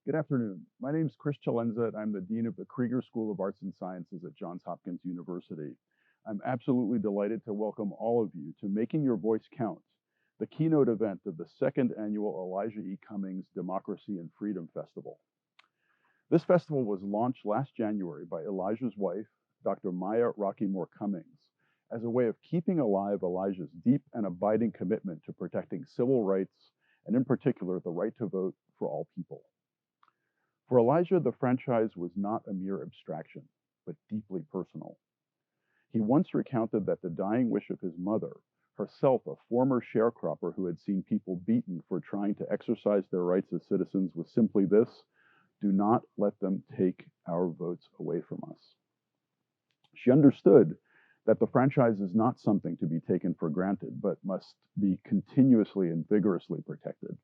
Good afternoon. My name is Chris Chalenza, and I'm the Dean of the Krieger School of Arts and Sciences at Johns Hopkins University. I'm absolutely delighted to welcome all of you to Making Your Voice Count, the keynote event of the second annual Elijah E. Cummings Democracy and Freedom Festival. This festival was launched last January by Elijah's wife, Dr. Maya Rockeymoore Cummings, as a way of keeping alive Elijah's deep and abiding commitment to protecting civil rights, and in particular, the right to vote for all people. For Elijah, the franchise was not a mere abstraction, but deeply personal. He once recounted that the dying wish of his mother, herself a former sharecropper who had seen people beaten for trying to exercise their rights as citizens, was simply this: do not let them take our votes away from us. She understood that the franchise is not something to be taken for granted, but must be continuously and vigorously protected.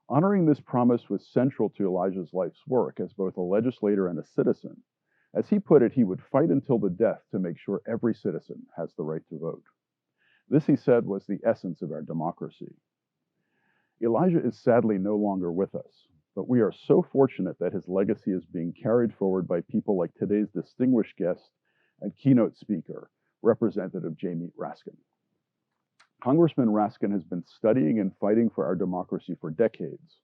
Honoring this promise was central to Elijah's life's work as both a legislator and a citizen. As he put it, he would fight until the death to make sure every citizen has the right to vote. This, he said, was the essence of our democracy. Elijah is sadly no longer with us, but we are so fortunate that his legacy is being carried forward by people like today's distinguished guest and keynote speaker, Representative Jamie Raskin. Congressman Raskin has been studying and fighting for our democracy for decades.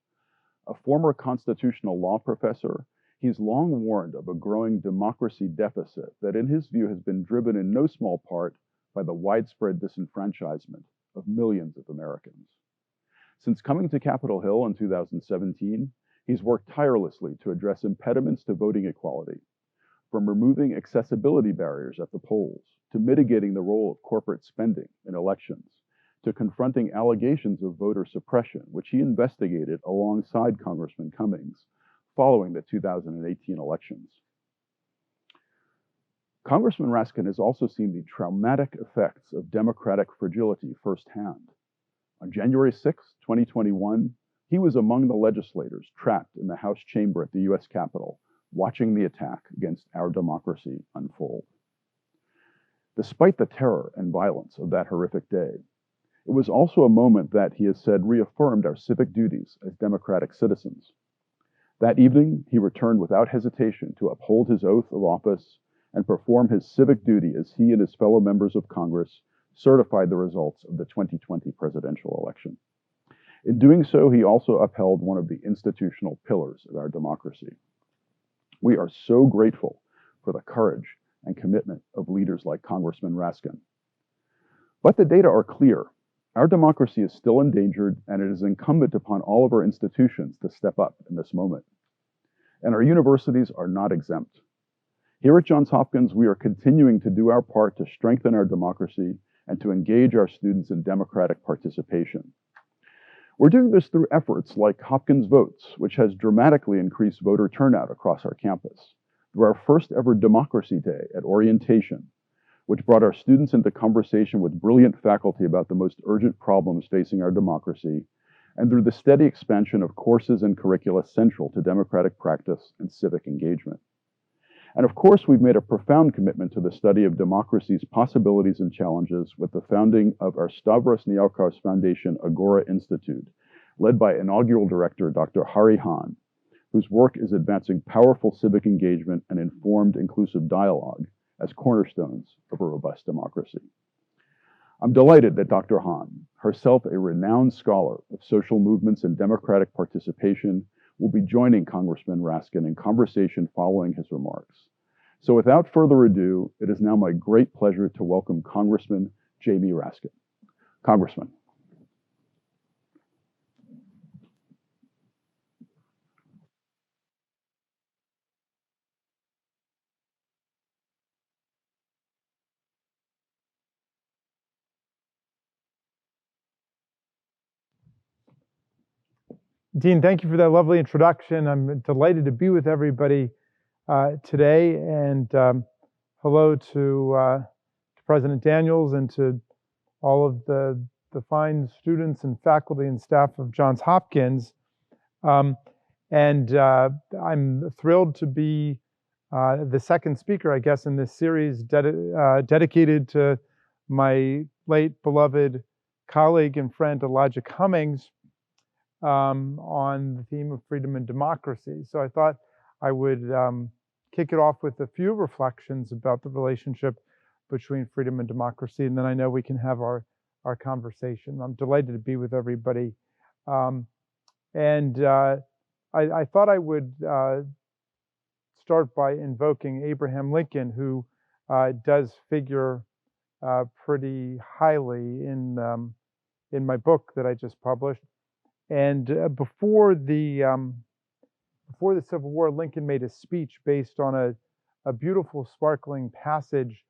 A former constitutional law professor, he's long warned of a growing democracy deficit that, in his view, has been driven in no small part by the widespread disenfranchisement of millions of Americans. Since coming to Capitol Hill in 2017, he's worked tirelessly to address impediments to voting equality, from removing accessibility barriers at the polls, to mitigating the role of corporate spending in elections, to confronting allegations of voter suppression, which he investigated alongside Congressman Cummings following the 2018 elections. Congressman Raskin has also seen the traumatic effects of democratic fragility firsthand. On January 6, 2021, he was among the legislators trapped in the House chamber at the U.S. Capitol, watching the attack against our democracy unfold. Despite the terror and violence of that horrific day, it was also a moment that, he has said, reaffirmed our civic duties as democratic citizens. That evening, he returned without hesitation to uphold his oath of office and perform his civic duty as he and his fellow members of Congress certified the results of the 2020 presidential election. In doing so, he also upheld one of the institutional pillars of our democracy. We are so grateful for the courage and commitment of leaders like Congressman Raskin. But the data are clear. Our democracy is still endangered, and it is incumbent upon all of our institutions to step up in this moment. And our universities are not exempt. Here at Johns Hopkins, we are continuing to do our part to strengthen our democracy and to engage our students in democratic participation. We're doing this through efforts like Hopkins Votes, which has dramatically increased voter turnout across our campus, through our first ever Democracy Day at orientation, which brought our students into conversation with brilliant faculty about the most urgent problems facing our democracy, and through the steady expansion of courses and curricula central to democratic practice and civic engagement. And of course, we've made a profound commitment to the study of democracy's possibilities and challenges with the founding of our Stavros Niarchos Foundation Agora Institute, led by Inaugural Director Dr. Hahrie, whose work is advancing powerful civic engagement and informed inclusive dialogue as cornerstones of a robust democracy. I'm delighted that Dr. Hahn, herself a renowned scholar of social movements and democratic participation, will be joining Congressman Raskin in conversation following his remarks. So without further ado, it is now my great pleasure to welcome Congressman Jamie Raskin. Congressman. Dean, thank you for that lovely introduction. I'm delighted to be with everybody today, and hello to President Daniels and to all of the fine students and faculty and staff of Johns Hopkins. I'm thrilled to be the second speaker, I guess, in this series dedicated to my late beloved colleague and friend Elijah Cummings. on the theme of freedom and democracy. So I thought I would kick it off with a few reflections about the relationship between freedom and democracy, and then I know we can have our conversation. I'm delighted to be with everybody. I thought I would start by invoking Abraham Lincoln, who does figure pretty highly in my book that I just published. And before the Civil War, Lincoln made a speech based on a beautiful, sparkling passage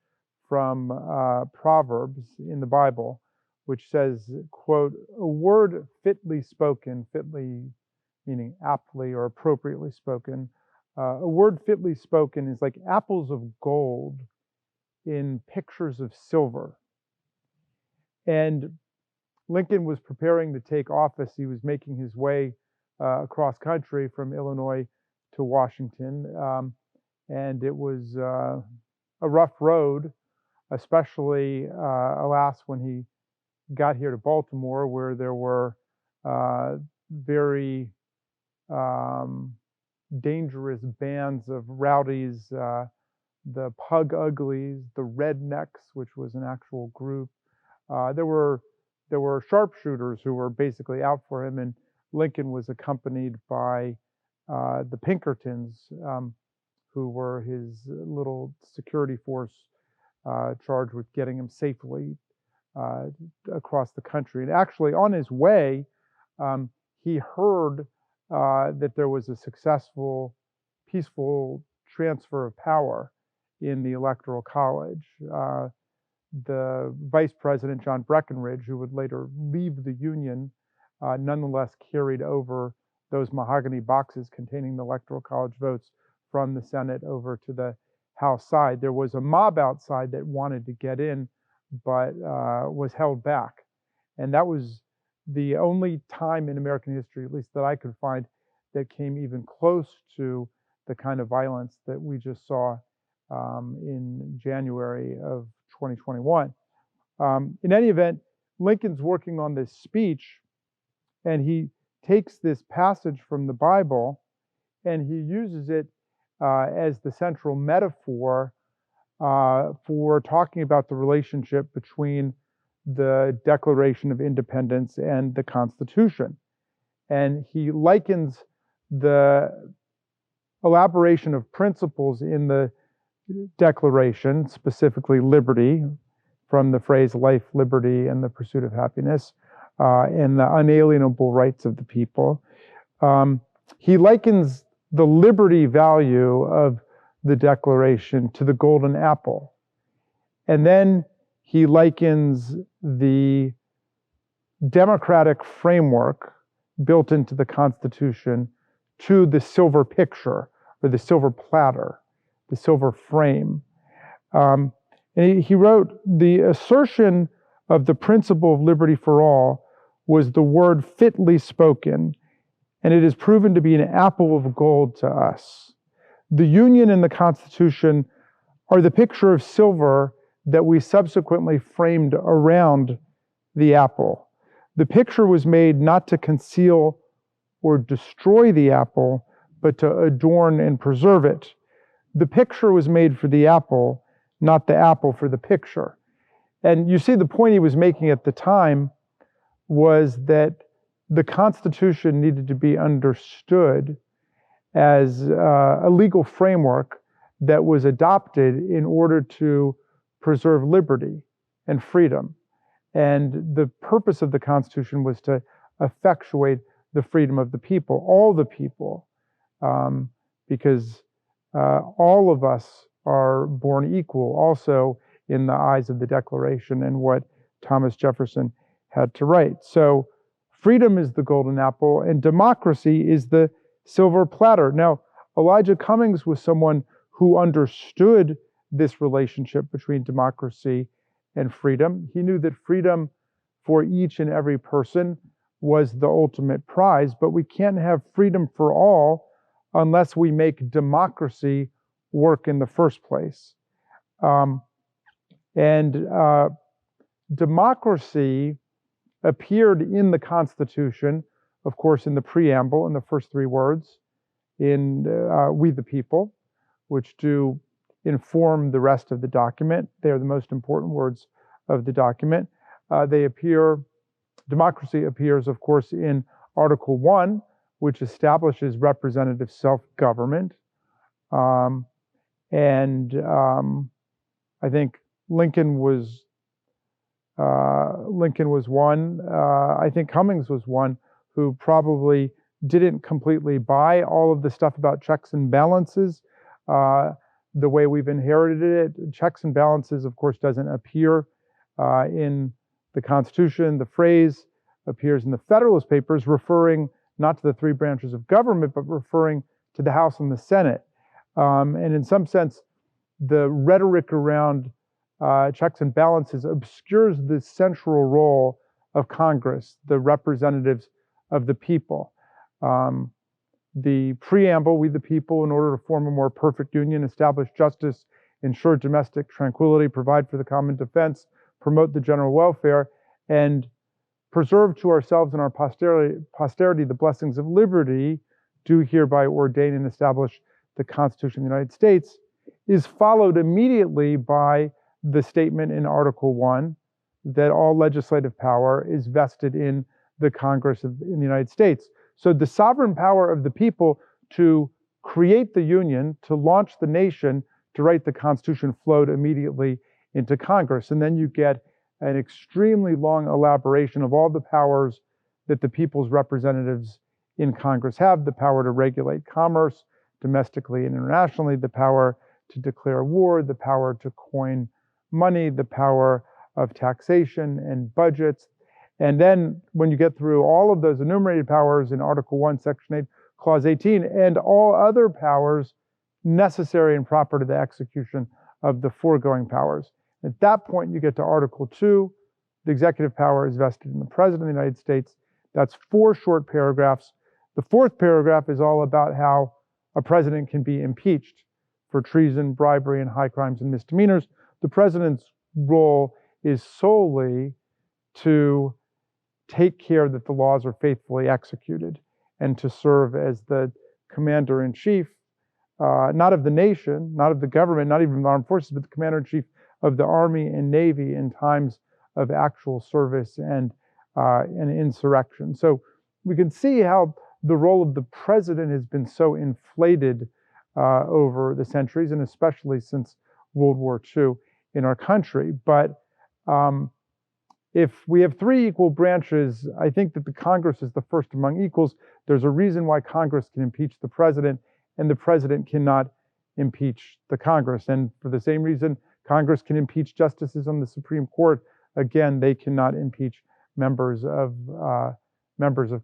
from Proverbs in the Bible, which says, quote, "A word fitly spoken," fitly meaning aptly or appropriately spoken, a word fitly spoken is like apples of gold in pictures of silver. And Lincoln was preparing to take office. He was making his way across country from Illinois to Washington. And it was a rough road, especially, alas, when he got here to Baltimore, where there were very dangerous bands of rowdies, the Pug Uglies, the Rednecks, which was an actual group. There were sharpshooters who were basically out for him, and Lincoln was accompanied by the Pinkertons, who were his little security force charged with getting him safely across the country. And actually, on his way, he heard that there was a successful, peaceful transfer of power in the Electoral College. The Vice President, John Breckinridge, who would later leave the Union, nonetheless carried over those mahogany boxes containing the Electoral College votes from the Senate over to the House side. There was a mob outside that wanted to get in, but was held back. And that was the only time in American history, at least that I could find, that came even close to the kind of violence that we just saw in January of 2021. In any event, Lincoln's working on this speech, and he takes this passage from the Bible and he uses it as the central metaphor for talking about the relationship between the Declaration of Independence and the Constitution. And he likens the elaboration of principles in the Declaration, specifically liberty, from the phrase life, liberty, and the pursuit of happiness, and the unalienable rights of the people. He likens the liberty value of the Declaration to the golden apple. And then he likens the democratic framework built into the Constitution to the silver picture, or the silver platter, the silver frame. And he wrote, "The assertion of the principle of liberty for all was the word fitly spoken, and it is proven to be an apple of gold to us. The Union and the Constitution are the picture of silver that we subsequently framed around the apple. The picture was made not to conceal or destroy the apple, but to adorn and preserve it. The picture was made for the apple, not the apple for the picture." And you see, the point he was making at the time was that the Constitution needed to be understood as a legal framework that was adopted in order to preserve liberty and freedom. And the purpose of the Constitution was to effectuate the freedom of the people, all the people, because all of us are born equal also in the eyes of the Declaration and what Thomas Jefferson had to write. So freedom is the golden apple and democracy is the silver platter. Now, Elijah Cummings was someone who understood this relationship between democracy and freedom. He knew that freedom for each and every person was the ultimate prize, but we can't have freedom for all unless we make democracy work in the first place. Democracy appeared in the Constitution of course, in the preamble, in the first three words, in We the People, which do inform the rest of the document. They are the most important words of the document. Democracy appears, of course, in Article 1, which establishes representative self-government. I think Lincoln was one. I think Cummings was one who probably didn't completely buy all of the stuff about checks and balances the way we've inherited it. Checks and balances, of course, doesn't appear in the Constitution. The phrase appears in the Federalist Papers, referring not to the three branches of government, but referring to the House and the Senate. And in some sense, the rhetoric around checks and balances obscures the central role of Congress, the representatives of the people. The preamble, We the People, in order to form a more perfect union, establish justice, ensure domestic tranquility, provide for the common defense, promote the general welfare, and preserve to ourselves and our posterity the blessings of liberty, do hereby ordain and establish the Constitution of the United States, is followed immediately by the statement in Article 1 that all legislative power is vested in the Congress in the United States. So the sovereign power of the people to create the Union, to launch the nation, to write the Constitution flowed immediately into Congress. And then you get an extremely long elaboration of all the powers that the people's representatives in Congress have: the power to regulate commerce domestically and internationally, the power to declare war, the power to coin money, the power of taxation and budgets. And then when you get through all of those enumerated powers in Article 1, Section 8, Clause 18, and all other powers necessary and proper to the execution of the foregoing powers. At that point, you get to Article 2. The executive power is vested in the President of the United States. That's 4 short paragraphs. The 4th paragraph is all about how a president can be impeached for treason, bribery, and high crimes and misdemeanors. The president's role is solely to take care that the laws are faithfully executed and to serve as the commander-in-chief, not of the nation, not of the government, not even the armed forces, but the commander-in-chief of the Army and Navy in times of actual service and insurrection. So we can see how the role of the president has been so inflated over the centuries, and especially since World War II in our country. But if we have 3 equal branches, I think that the Congress is the first among equals. There's a reason why Congress can impeach the president, and the president cannot impeach the Congress. And for the same reason, Congress can impeach justices on the Supreme Court. Again, they cannot impeach members of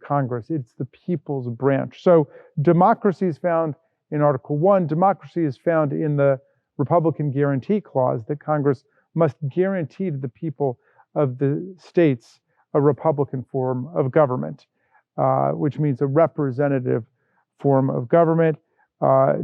Congress. It's the people's branch. So democracy is found in Article 1. Democracy is found in the Republican Guarantee Clause, that Congress must guarantee to the people of the states a Republican form of government, which means a representative form of government.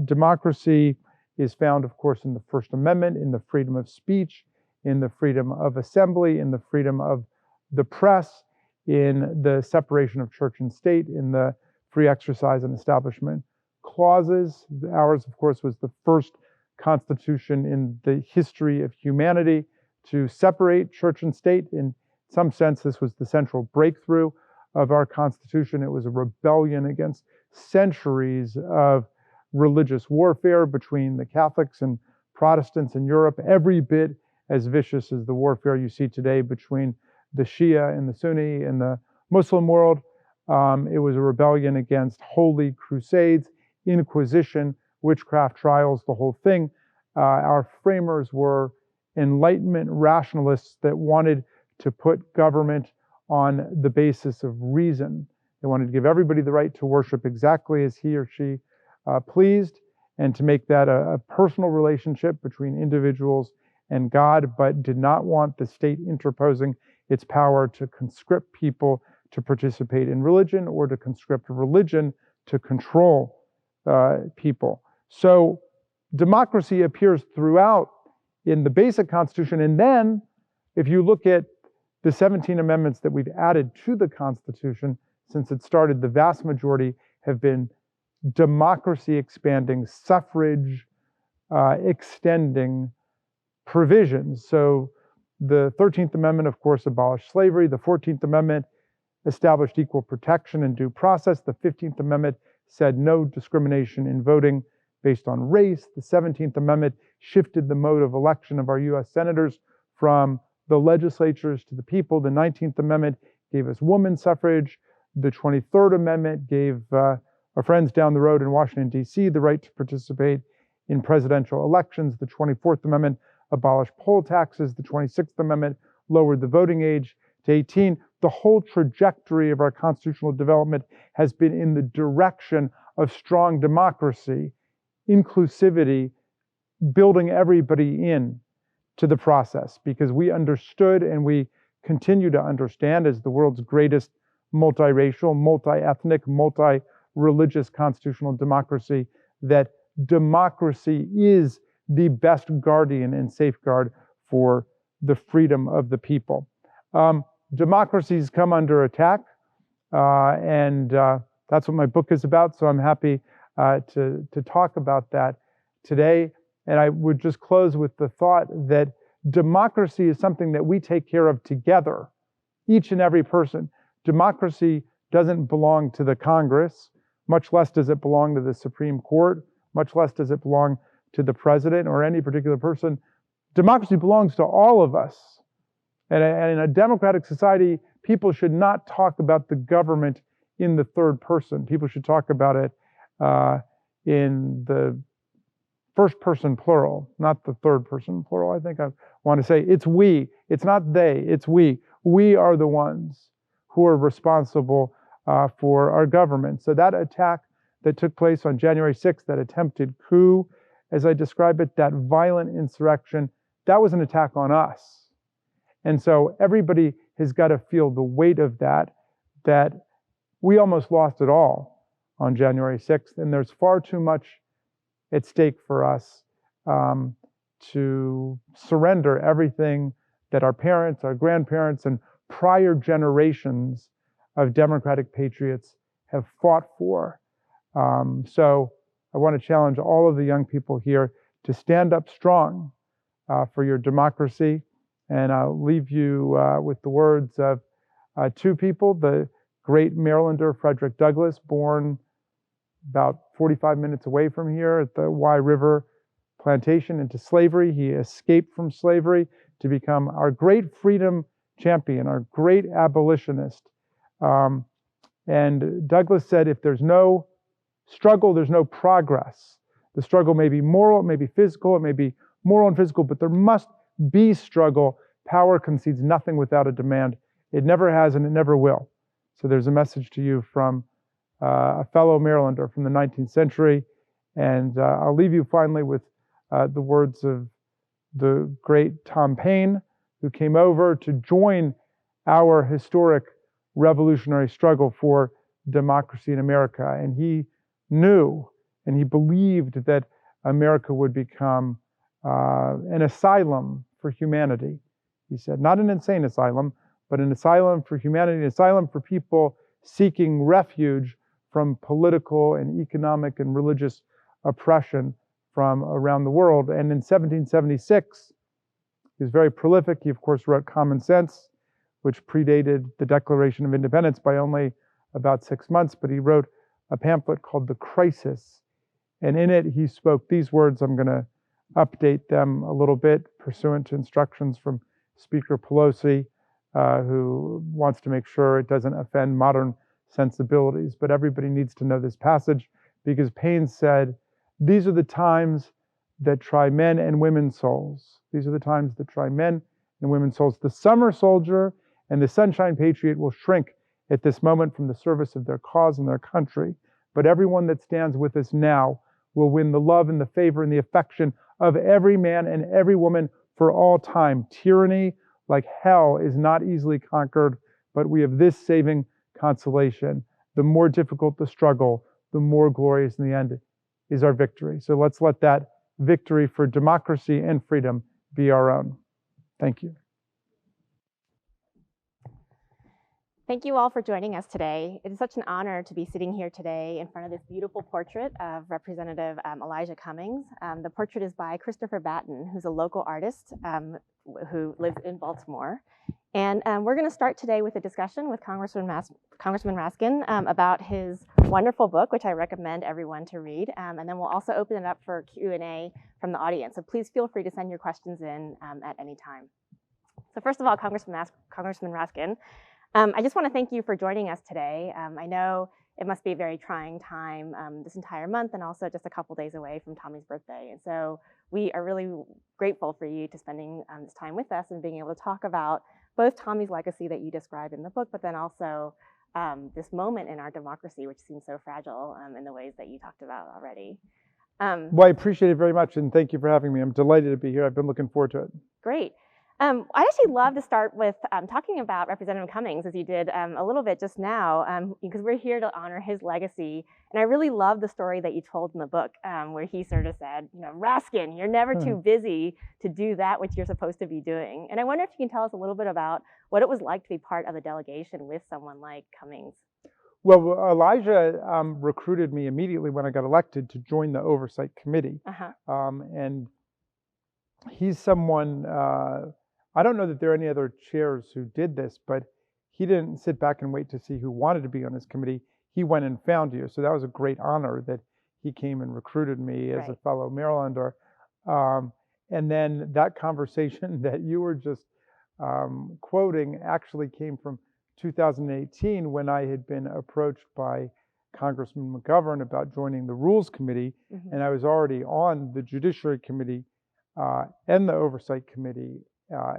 Democracy is found, of course, in the First Amendment, in the freedom of speech, in the freedom of assembly, in the freedom of the press, in the separation of church and state, in the free exercise and establishment clauses. Ours, of course, was the first constitution in the history of humanity to separate church and state. In some sense, this was the central breakthrough of our Constitution. It was a rebellion against centuries of religious warfare between the Catholics and Protestants in Europe, every bit as vicious as the warfare you see today between the Shia and the Sunni in the Muslim world. It was a rebellion against holy crusades, inquisition, witchcraft trials, the whole thing. Our framers were Enlightenment rationalists that wanted to put government on the basis of reason. They wanted to give everybody the right to worship exactly as he or she pleased, and to make that a personal relationship between individuals and God, but did not want the state interposing its power to conscript people to participate in religion, or to conscript religion to control people. So democracy appears throughout in the basic Constitution. And then if you look at the 17 amendments that we've added to the Constitution since it started, the vast majority have been democracy expanding, suffrage extending provisions. So the 13th Amendment, of course, abolished slavery. The 14th Amendment established equal protection and due process. The 15th Amendment said no discrimination in voting based on race. The 17th Amendment shifted the mode of election of our U.S. senators from the legislatures to the people. The 19th Amendment gave us women's suffrage. The 23rd Amendment gave our friends down the road in Washington, D.C. the right to participate in presidential elections. The 24th Amendment abolished poll taxes. The 26th Amendment lowered the voting age to 18. The whole trajectory of our constitutional development has been in the direction of strong democracy, inclusivity, building everybody in to the process, because we understood and we continue to understand, as the world's greatest multiracial, multi-ethnic, multi-religious constitutional democracy, that democracy is the best guardian and safeguard for the freedom of the people. Democracies come under attack, and that's what my book is about, so I'm happy to talk about that today. And I would just close with the thought that democracy is something that we take care of together, each and every person. Democracy doesn't belong to the Congress, much less does it belong to the Supreme Court, much less does it belong to the president or any particular person. Democracy belongs to all of us. And in a democratic society, people should not talk about the government in the third person. People should talk about it in the first person plural, not the third person plural. I think I want to say it's we. It's not they, it's we. We are the ones who are responsible for our government. So that attack that took place on January 6th, that attempted coup, as I describe it, that violent insurrection, that was an attack on us. And so everybody has got to feel the weight of that we almost lost it all on January 6th. And there's far too much at stake for us to surrender everything that our parents, our grandparents, and prior generations of democratic patriots have fought for. So I want to challenge all of the young people here to stand up strong for your democracy. And I'll leave you with the words of two people, the great Marylander Frederick Douglass, born about 45 minutes away from here at the Wye River plantation into slavery. He escaped from slavery to become our great freedom champion, our great abolitionist. And Douglass said, if there's no struggle, there's no progress. The struggle may be moral, it may be physical, it may be moral and physical, but there must be struggle. Power concedes nothing without a demand. It never has and it never will. So there's a message to you from a fellow Marylander from the 19th century. And I'll leave you finally with the words of the great Tom Paine, who came over to join our historic revolutionary struggle for democracy in America. And he knew and he believed that America would become an asylum for humanity. He said, not an insane asylum, but an asylum for humanity, an asylum for people seeking refuge from political and economic and religious oppression from around the world. And in 1776, he was very prolific. He, of course, wrote Common Sense, which predated the Declaration of Independence by only about 6 months, but he wrote a pamphlet called The Crisis. And in it, he spoke these words. I'm going to update them a little bit, pursuant to instructions from Speaker Pelosi, who wants to make sure it doesn't offend modern sensibilities. But everybody needs to know this passage, because Paine said, these are the times that try men and women's souls. These are the times that try men and women's souls. The summer soldier and the sunshine patriot will shrink at this moment from the service of their cause and their country. But everyone that stands with us now will win the love and the favor and the affection of every man and every woman for all time. Tyranny, like hell, is not easily conquered, but we have this saving consolation. The more difficult the struggle, the more glorious in the end is our victory. So let's let that victory for democracy and freedom be our own. Thank you. Thank you all for joining us today. It is such an honor to be sitting here today in front of this beautiful portrait of Representative Elijah Cummings. The portrait is by Christopher Batten, who's a local artist who lives in Baltimore. And we're going to start today with a discussion with Congressman Raskin about his wonderful book, which I recommend everyone to read. And then we'll also open it up for Q&A from the audience. So please feel free to send your questions in at any time. So first of all, Congressman Raskin, I just want to thank you for joining us today. I know it must be a very trying time this entire month and also just a couple days away from Tommy's birthday. And so we are really grateful for you to spending this time with us and being able to talk about both Tommy's legacy that you describe in the book, but then also this moment in our democracy, which seems so fragile in the ways that you talked about already. Well, I appreciate it very much, and thank you for having me. I'm delighted to be here. I've been looking forward to it. Great. I'd actually love to start with talking about Representative Cummings, as you did a little bit just now, because we're here to honor his legacy. And I really love the story that you told in the book, where he sort of said, you know, Raskin, you're never too busy to do that which you're supposed to be doing. And I wonder if you can tell us a little bit about what it was like to be part of a delegation with someone like Cummings. Well, Elijah recruited me immediately when I got elected to join the Oversight Committee. And he's someone, I don't know that there are any other chairs who did this, but he didn't sit back and wait to see who wanted to be on his committee. He went and found you. So that was a great honor that he came and recruited me as a fellow Marylander. And then that conversation that you were just quoting actually came from 2018 when I had been approached by Congressman McGovern about joining the Rules Committee. And I was already on the Judiciary Committee and the Oversight Committee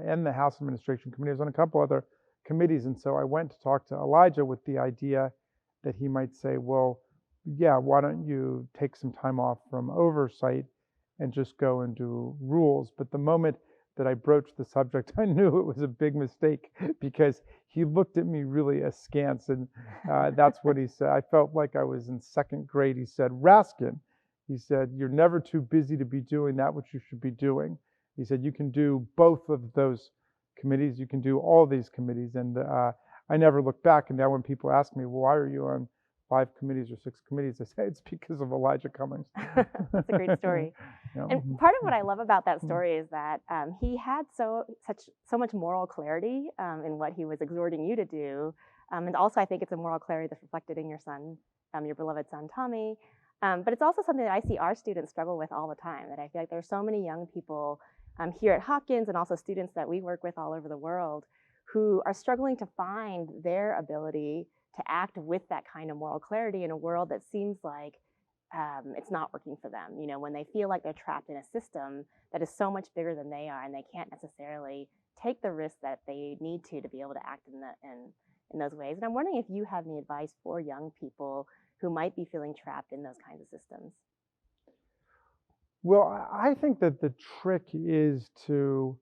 and the House Administration Committee. I was on a couple other committees, and so I went to talk to Elijah with the idea that he might say, well, yeah, why don't you take some time off from oversight and just go and do rules? But the moment that I broached the subject, I knew it was a big mistake because he looked at me really askance, and that's what he said. I felt like I was in second grade. He said, Raskin, he said, you're never too busy to be doing that which you should be doing. He said, you can do both of those committees. You can do all these committees. And I never looked back. And now when people ask me, well, why are you on 5 committees or 6 committees? I say, it's because of Elijah Cummings. That's a great story. Yeah. And part of what I love about that story is that he had so much moral clarity in what he was exhorting you to do. And also, I think it's a moral clarity that's reflected in your son, your beloved son, Tommy. But it's also something that I see our students struggle with all the time, that I feel like there are so many young people here at Hopkins and also students that we work with all over the world who are struggling to find their ability to act with that kind of moral clarity in a world that seems like it's not working for them. You know, when they feel like they're trapped in a system that is so much bigger than they are and they can't necessarily take the risk that they need to be able to act in those ways. And I'm wondering if you have any advice for young people who might be feeling trapped in those kinds of systems. Well, I think that the trick is to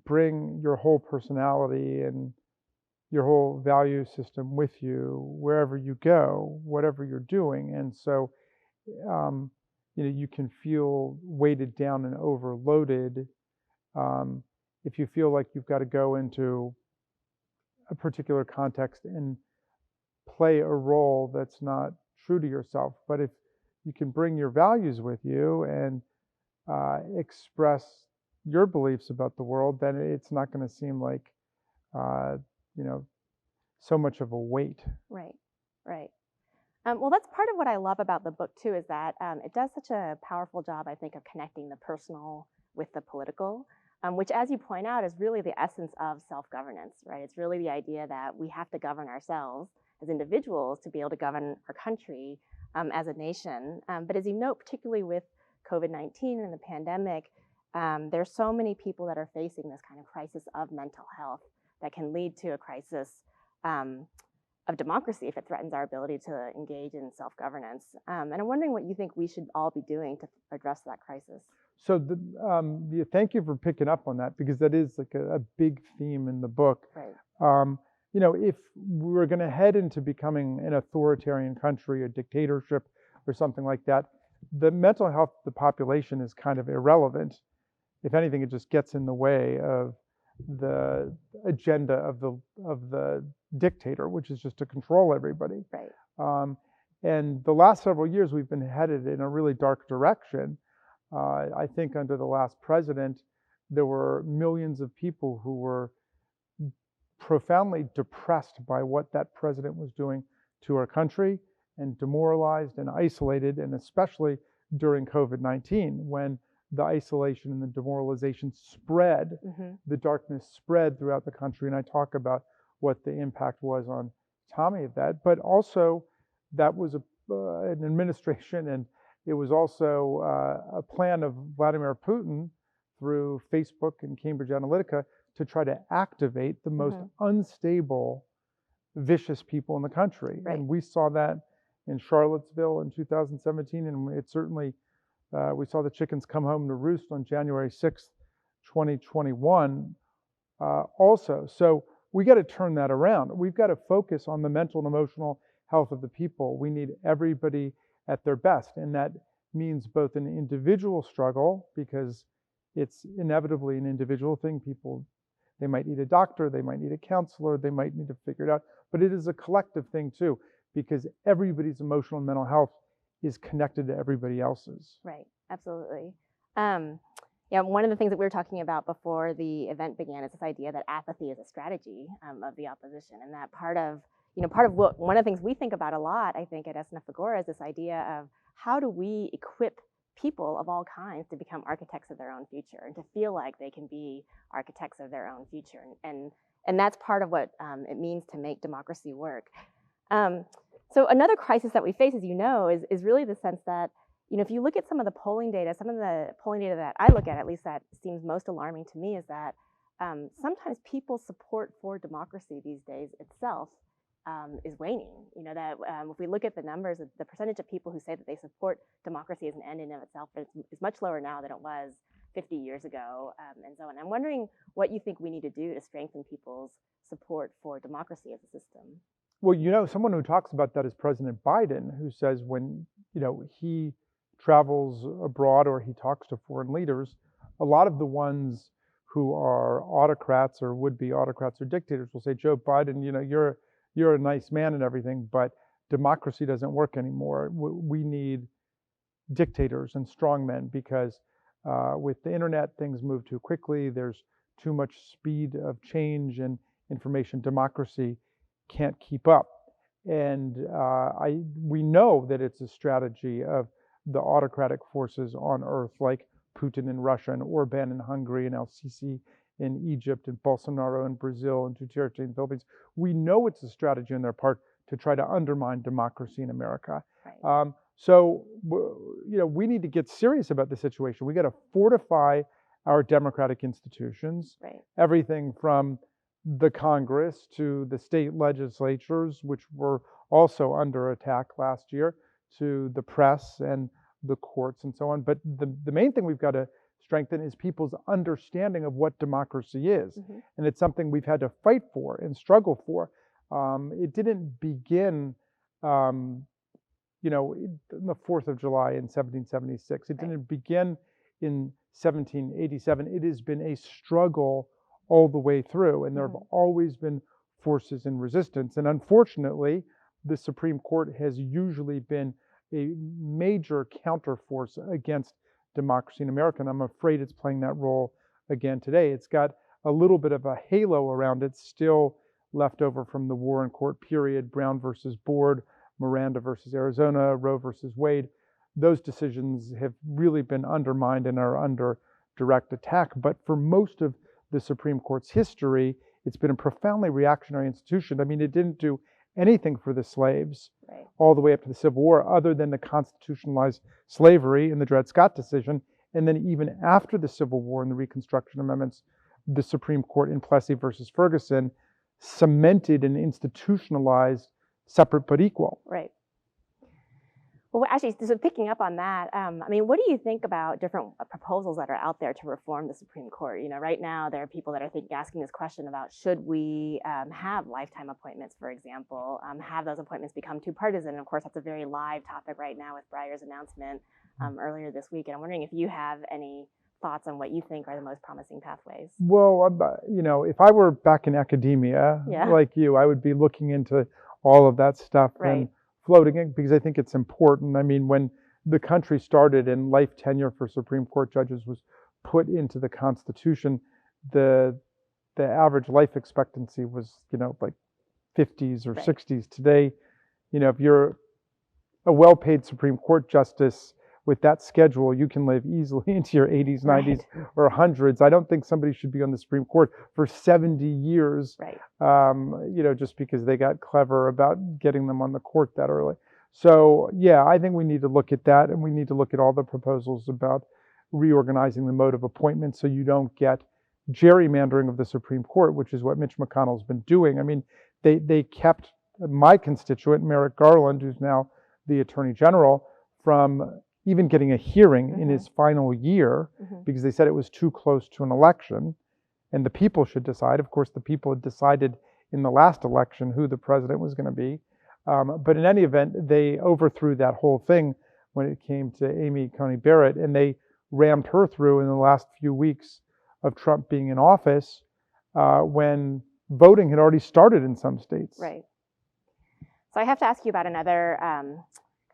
bring your whole personality and your whole value system with you wherever you go, whatever you're doing. And so, you know, you can feel weighted down and overloaded if you feel like you've got to go into a particular context and play a role that's not true to yourself. But if you can bring your values with you and express your beliefs about the world, then it's not going to seem like, you know, so much of a weight. Right, right. Well, that's part of what I love about the book, too, is that it does such a powerful job, I think, of connecting the personal with the political, which, as you point out, is really the essence of self-governance, right? It's really the idea that we have to govern ourselves as individuals to be able to govern our country as a nation. But as you note, particularly with COVID-19 and the pandemic, there's so many people that are facing this kind of crisis of mental health that can lead to a crisis of democracy if it threatens our ability to engage in self-governance. And I'm wondering what you think we should all be doing to address that crisis. So thank you for picking up on that, because that is like a big theme in the book. Right. You know, if we were going to head into becoming an authoritarian country, a dictatorship or something like that, the mental health of the population is kind of irrelevant. If anything, it just gets in the way of the agenda of the dictator, which is just to control everybody. Right. And the last several years, we've been headed in a really dark direction. I think under the last president, there were millions of people who were profoundly depressed by what that president was doing to our country, and demoralized and isolated, and especially during COVID-19, when the isolation and the demoralization spread, the darkness spread throughout the country. And I talk about what the impact was on Tommy of that, but also that was an administration, and it was also a plan of Vladimir Putin through Facebook and Cambridge Analytica to try to activate the most unstable, vicious people in the country. Right. And we saw that in Charlottesville in 2017, and it certainly, we saw the chickens come home to roost on January 6th, 2021 also. So we got to turn that around. We've got to focus on the mental and emotional health of the people. We need everybody at their best, and that means both an individual struggle, because it's inevitably an individual thing. People, they might need a doctor, they might need a counselor, they might need to figure it out, but it is a collective thing too, because everybody's emotional and mental health is connected to everybody else's. Right, absolutely. Yeah, one of the things that we were talking about before the event began is this idea that apathy is a strategy of the opposition, and that part of what, one of the things we think about a lot, I think, at SNF Agora is this idea of how do we equip people of all kinds to become architects of their own future and to feel like they can be architects of their own future, and that's part of what it means to make democracy work. So another crisis that we face, as you know, is really the sense that, if you look at some of the polling data, that I look at least, that seems most alarming to me, is that sometimes people's support for democracy these days itself is waning. That if we look at the numbers, the percentage of people who say that they support democracy as an end in and of itself is much lower now than it was 50 years ago, and so on. I'm wondering what you think we need to do to strengthen people's support for democracy as a system. Well, someone who talks about that is President Biden, who says when, he travels abroad or he talks to foreign leaders, a lot of the ones who are autocrats or would-be autocrats or dictators will say, Joe Biden, you're a nice man and everything, but democracy doesn't work anymore. We need dictators and strongmen, because with the internet, things move too quickly. There's too much speed of change and information. Democracy can't keep up. And we know that it's a strategy of the autocratic forces on earth, like Putin in Russia and Orban in Hungary and El-Sisi in Egypt and Bolsonaro in Brazil and Duterte in the Philippines. We know it's a strategy on their part to try to undermine democracy in America. Right. So we need to get serious about the situation. We got to fortify our democratic institutions, right. Everything from the Congress to the state legislatures, which were also under attack last year, to the press and the courts and so on. But the main thing we've got to strengthen is people's understanding of what democracy is. And it's something we've had to fight for and struggle for. It didn't begin, in the 4th of July in 1776. It didn't begin in 1787. It has been a struggle all the way through, and there have always been forces in resistance. And unfortunately, the Supreme Court has usually been a major counterforce against democracy in America, and I'm afraid it's playing that role again today. It's got a little bit of a halo around it, still left over from the Warren Court period, Brown versus Board, Miranda versus Arizona, Roe versus Wade. Those decisions have really been undermined and are under direct attack. But for most of the Supreme Court's history, it's been a profoundly reactionary institution. I mean, it didn't do anything for the slaves all the way up to the Civil War, other than to constitutionalize slavery in the Dred Scott decision. And then even after the Civil War and the Reconstruction Amendments, the Supreme Court in Plessy versus Ferguson cemented and institutionalized separate but equal. Right. Well, actually, so picking up on that, what do you think about different proposals that are out there to reform the Supreme Court? Right now there are people that are asking this question about, should we have lifetime appointments, for example, have those appointments become too partisan? And of course, that's a very live topic right now with Breyer's announcement earlier this week. And I'm wondering if you have any thoughts on what you think are the most promising pathways. Well, if I were back in academia, like you, I would be looking into all of that stuff and floating it, because I think it's important. I mean, when the country started and life tenure for Supreme Court judges was put into the Constitution, the average life expectancy was, like 50s or 60s. Today, if you're a well-paid Supreme Court justice with that schedule, you can live easily into your 80s, 90s, or 100s. I don't think somebody should be on the Supreme Court for 70 years, just because they got clever about getting them on the court that early. So, I think we need to look at that, and we need to look at all the proposals about reorganizing the mode of appointment so you don't get gerrymandering of the Supreme Court, which is what Mitch McConnell's been doing. I mean, they kept my constituent, Merrick Garland, who's now the Attorney General, from even getting a hearing in his final year, because they said it was too close to an election and the people should decide. Of course, the people had decided in the last election who the president was going to be. But in any event, they overthrew that whole thing when it came to Amy Coney Barrett, and they rammed her through in the last few weeks of Trump being in office, when voting had already started in some states. Right. So I have to ask you about another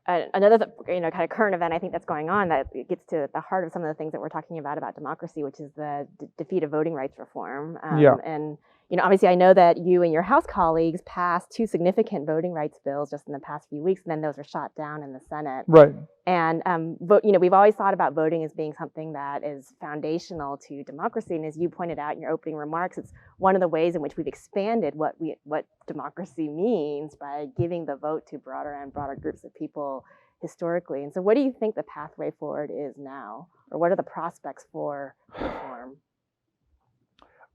kind of current event I think that's going on that gets to the heart of some of the things that we're talking about democracy, which is the defeat of voting rights reform. And obviously I know that you and your House colleagues passed 2 significant voting rights bills just in the past few weeks, and then those were shot down in the Senate. Right. And we've always thought about voting as being something that is foundational to democracy. And as you pointed out in your opening remarks, it's one of the ways in which we've expanded what democracy means by giving the vote to broader and broader groups of people historically. And so what do you think the pathway forward is now? Or what are the prospects for reform?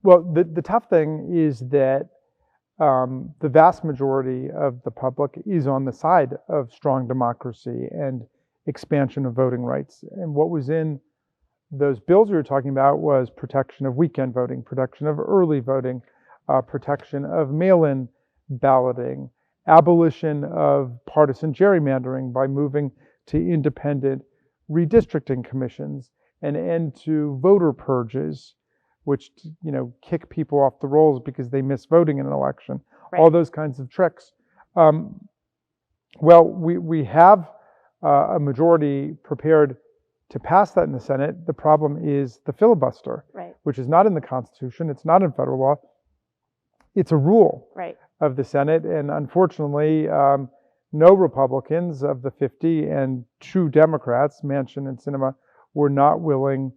Well, the tough thing is that the vast majority of the public is on the side of strong democracy and expansion of voting rights. And what was in those bills we were talking about was protection of weekend voting, protection of early voting, protection of mail-in balloting, abolition of partisan gerrymandering by moving to independent redistricting commissions, an end to voter purges, which kick people off the rolls because they miss voting in an election. All those kinds of tricks. Well, we have a majority prepared to pass that in the Senate. The problem is the filibuster, which is not in the Constitution. It's not in federal law. It's a rule of the Senate. And unfortunately, no Republicans of the 50 and 2 Democrats, Manchin and Sinema, were not willing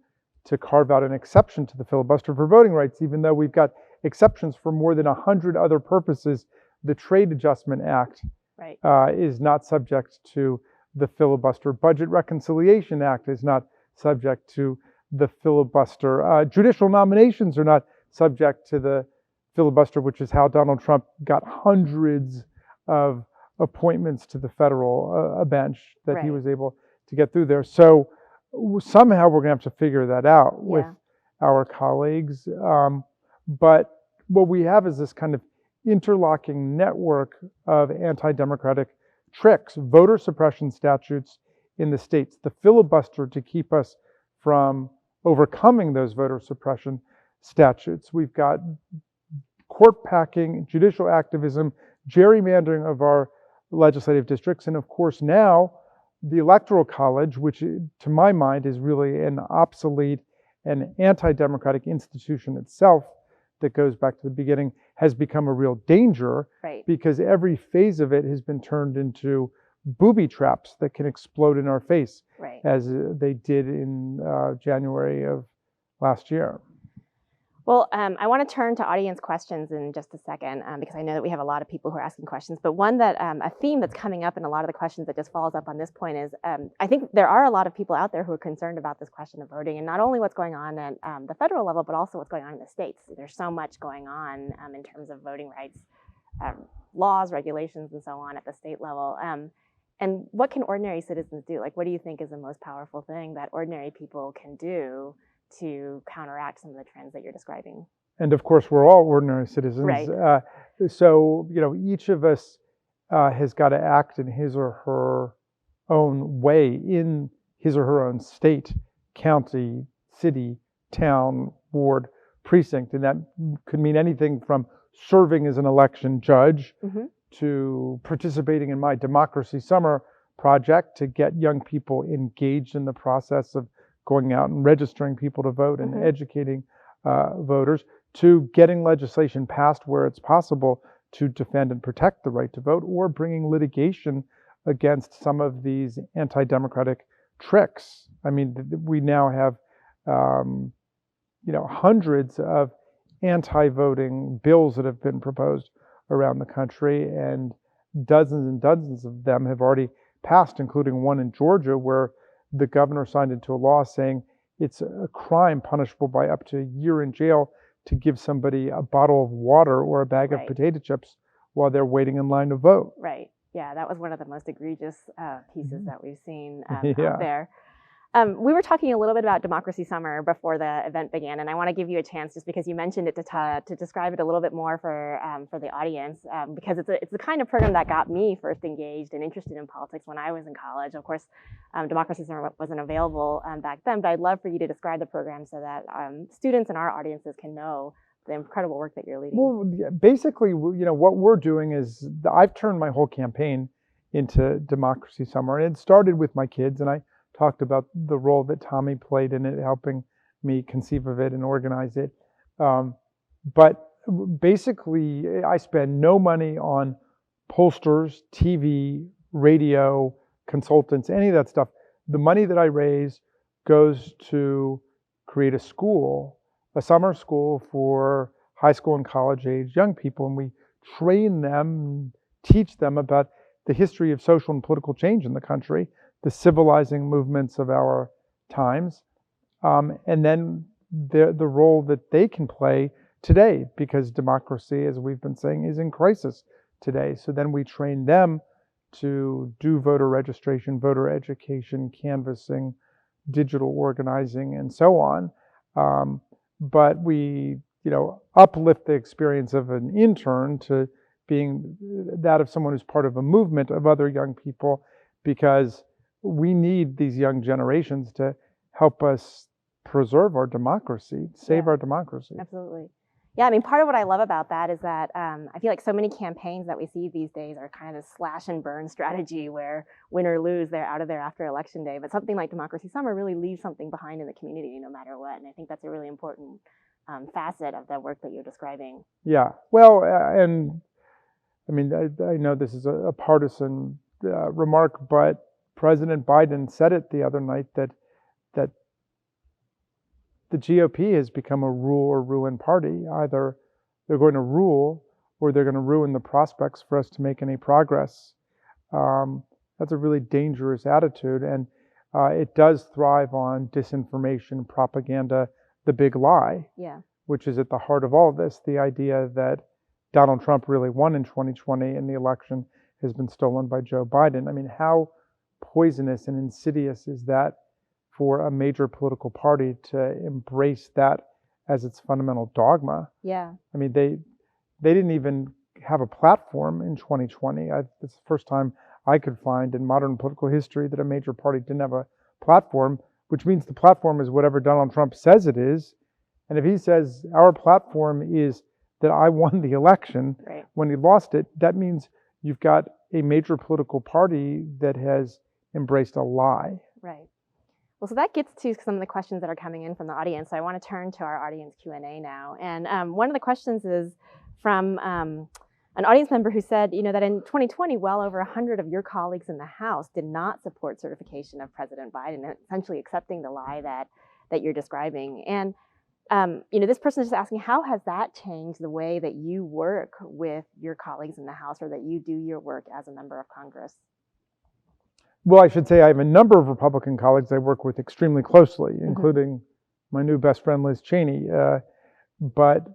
to carve out an exception to the filibuster for voting rights, even though we've got exceptions for more than 100 other purposes. The Trade Adjustment Act is not subject to the filibuster. Budget Reconciliation Act is not subject to the filibuster. Judicial nominations are not subject to the filibuster, which is how Donald Trump got hundreds of appointments to the federal bench that he was able to get through there. So somehow we're going to have to figure that out with our colleagues. But what we have is this kind of interlocking network of anti-democratic tricks, voter suppression statutes in the states, the filibuster to keep us from overcoming those voter suppression statutes. We've got court packing, judicial activism, gerrymandering of our legislative districts, and of course now the Electoral College, which to my mind is really an obsolete and anti-democratic institution itself that goes back to the beginning, has become a real danger because every phase of it has been turned into booby traps that can explode in our face, as they did in January of last year. Well, I want to turn to audience questions in just a second, because I know that we have a lot of people who are asking questions. But one that a theme that's coming up in a lot of the questions that just follows up on this point is, I think there are a lot of people out there who are concerned about this question of voting, and not only what's going on at the federal level, but also what's going on in the states. There's so much going on in terms of voting rights, laws, regulations, and so on at the state level. And what can ordinary citizens do? Like, what do you think is the most powerful thing that ordinary people can do to counteract some of the trends that you're describing? And of course, we're all ordinary citizens. So, each of us has got to act in his or her own way in his or her own state, county, city, town, ward, precinct. And that could mean anything from serving as an election judge to participating in my Democracy Summer project to get young people engaged in the process of going out and registering people to vote and educating voters, to getting legislation passed where it's possible to defend and protect the right to vote, or bringing litigation against some of these anti-democratic tricks. I mean, we now have, hundreds of anti-voting bills that have been proposed around the country, and dozens of them have already passed, including one in Georgia where the governor signed into a law saying it's a crime punishable by up to a year in jail to give somebody a bottle of water or a bag of potato chips while they're waiting in line to vote. Right. Yeah, that was one of the most egregious pieces that we've seen out there. We were talking a little bit about Democracy Summer before the event began, and I want to give you a chance, just because you mentioned it, to describe it a little bit more for the audience, because it's the kind of program that got me first engaged and interested in politics when I was in college. Of course, Democracy Summer wasn't available back then, but I'd love for you to describe the program so that students and our audiences can know the incredible work that you're leading. Well, basically, what we're doing is I've turned my whole campaign into Democracy Summer, and it started with my kids, and I talked about the role that Tommy played in it, helping me conceive of it and organize it. But basically, I spend no money on pollsters, TV, radio, consultants, any of that stuff. The money that I raise goes to create a school, a summer school for high school and college age young people, and we train them, teach them about the history of social and political change in the country, the civilizing movements of our times, and then the role that they can play today, because democracy, as we've been saying, is in crisis today. So then we train them to do voter registration, voter education, canvassing, digital organizing, and so on. But we, uplift the experience of an intern to being that of someone who's part of a movement of other young people, because we need these young generations to help us preserve our democracy, save our democracy. Absolutely. Yeah, I mean, part of what I love about that is that I feel like so many campaigns that we see these days are kind of slash and burn strategy where win or lose, they're out of there after Election Day. But something like Democracy Summer really leaves something behind in the community no matter what. And I think that's a really important facet of the work that you're describing. Yeah, well, and I mean, I know this is a partisan remark, but President Biden said it the other night that the GOP has become a rule or ruin party. Either they're going to rule or they're going to ruin the prospects for us to make any progress. That's a really dangerous attitude, and it does thrive on disinformation, propaganda, the big lie, which is at the heart of all this, the idea that Donald Trump really won in 2020 and the election has been stolen by Joe Biden. I mean, how poisonous and insidious is that for a major political party to embrace that as its fundamental dogma? Yeah. I mean, they didn't even have a platform in 2020. It's the first time I could find in modern political history that a major party didn't have a platform, which means the platform is whatever Donald Trump says it is. And if he says our platform is that I won the election when he lost it, that means you've got a major political party that has embraced a lie. Right. Well, so that gets to some of the questions that are coming in from the audience. So I want to turn to our audience Q&A now. And one of the questions is from an audience member who said, that in 2020, well over 100 of your colleagues in the House did not support certification of President Biden, essentially accepting the lie that you're describing. And this person is just asking, how has that changed the way that you work with your colleagues in the House, or that you do your work as a member of Congress? Well, I should say I have a number of Republican colleagues I work with extremely closely, including my new best friend, Liz Cheney. But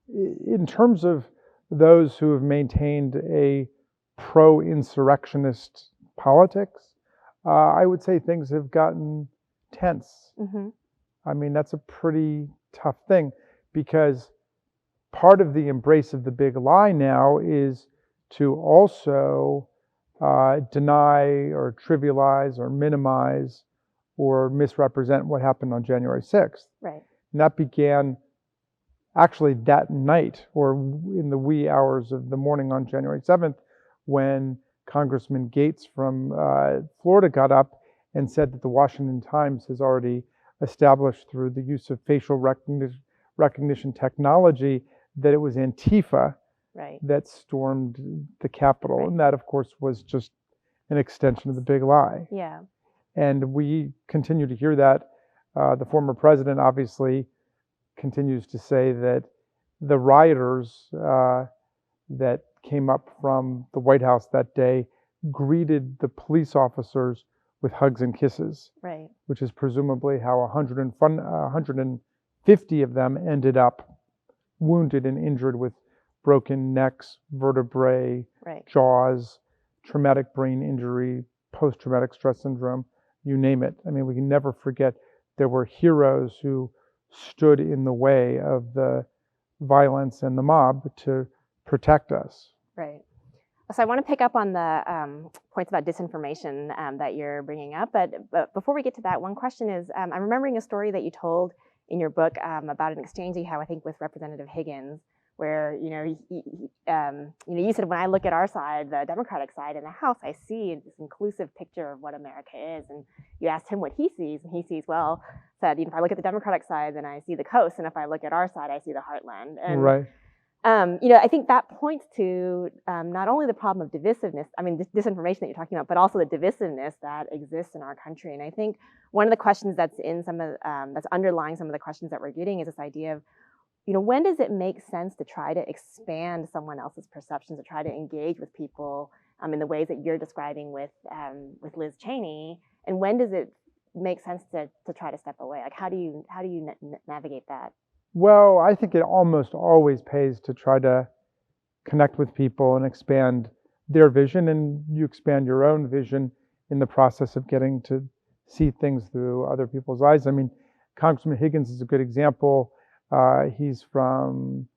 in terms of those who have maintained a pro-insurrectionist politics, I would say things have gotten tense. I mean, that's a pretty tough thing, because part of the embrace of the big lie now is to also deny or trivialize or minimize or misrepresent what happened on January 6th. Right. And that began actually that night, or in the wee hours of the morning on January 7th, when Congressman Gates from Florida got up and said that the Washington Times has already established through the use of facial recognition technology that it was Antifa Right. that stormed the Capitol. Right. And that, of course, was just an extension of the big lie. Yeah. And we continue to hear that. The former president obviously continues to say that the rioters that came up from the White House that day greeted the police officers with hugs and kisses, Right. which is presumably how 150 of them ended up wounded and injured with broken necks, vertebrae, Right. jaws, traumatic brain injury, post-traumatic stress syndrome, you name it. I mean, we can never forget there were heroes who stood in the way of the violence and the mob to protect us. Right. So I want to pick up on the points about disinformation that you're bringing up. But before we get to that, one question is, I'm remembering a story that you told in your book about an exchange you had, I think, with Representative Higgins, where you said, when I look at our side, the Democratic side in the House, I see this inclusive picture of what America is. And you asked him what he sees, and he sees, said, if I look at the Democratic side, then I see the coast, and if I look at our side, I see the heartland. And right. I think that points to not only the problem of divisiveness, disinformation that you're talking about, but also the divisiveness that exists in our country. And I think one of the questions that's in that's underlying some of the questions that we're getting is this idea of, when does it make sense to try to expand someone else's perceptions, to try to engage with people in the ways that you're describing with Liz Cheney, and when does it make sense to try to step away? Like, how do you navigate that? Well, I think it almost always pays to try to connect with people and expand their vision, and you expand your own vision in the process of getting to see things through other people's eyes. I mean, Congressman Higgins is a good example. He's from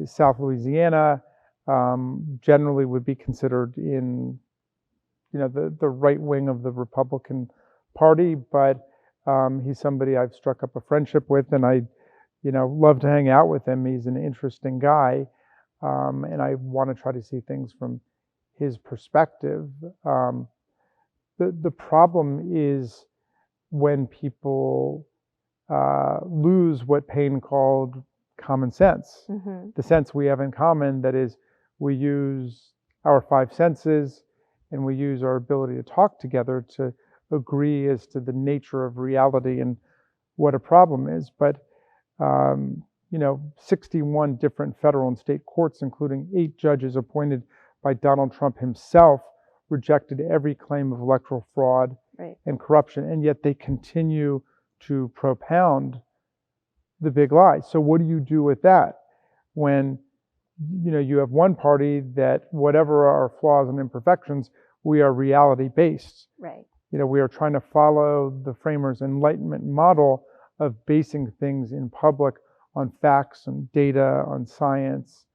South Louisiana, generally would be considered in, the right wing of the Republican Party, but he's somebody I've struck up a friendship with, and I love to hang out with him. He's an interesting guy, and I want to try to see things from his perspective. The problem is when people lose what Paine called common sense, the sense we have in common, that is, we use our five senses and we use our ability to talk together to agree as to the nature of reality and what a problem is. But 61 different federal and state courts, including 8 judges appointed by Donald Trump himself, rejected every claim of electoral fraud and corruption, and yet they continue to propound the big lie. So what do you do with that when you have one party that, whatever our flaws and imperfections, we are reality based. Right. We are trying to follow the framers' Enlightenment model of basing things in public on facts and data, on science,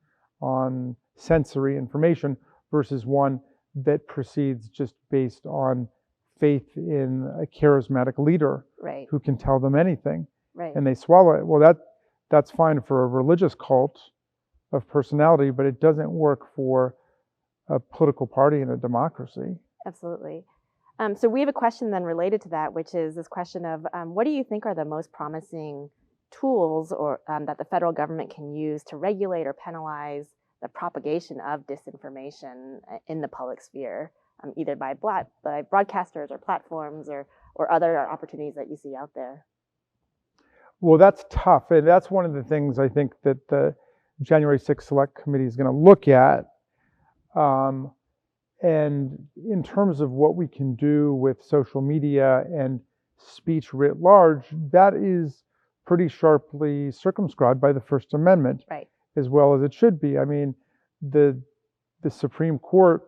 on sensory information, versus one that proceeds just based on faith in a charismatic leader who can tell them anything, and they swallow it. Well, that's fine for a religious cult of personality, but it doesn't work for a political party in a democracy. Absolutely. So we have a question then related to that, which is this question of what do you think are the most promising tools or that the federal government can use to regulate or penalize the propagation of disinformation in the public sphere, either by broadcasters or platforms or other opportunities that you see out there? Well, that's tough. And that's one of the things I think that the January 6th Select Committee is going to look at. And in terms of what we can do with social media and speech writ large, that is pretty sharply circumscribed by the First Amendment, as well as it should be. I mean, the Supreme Court,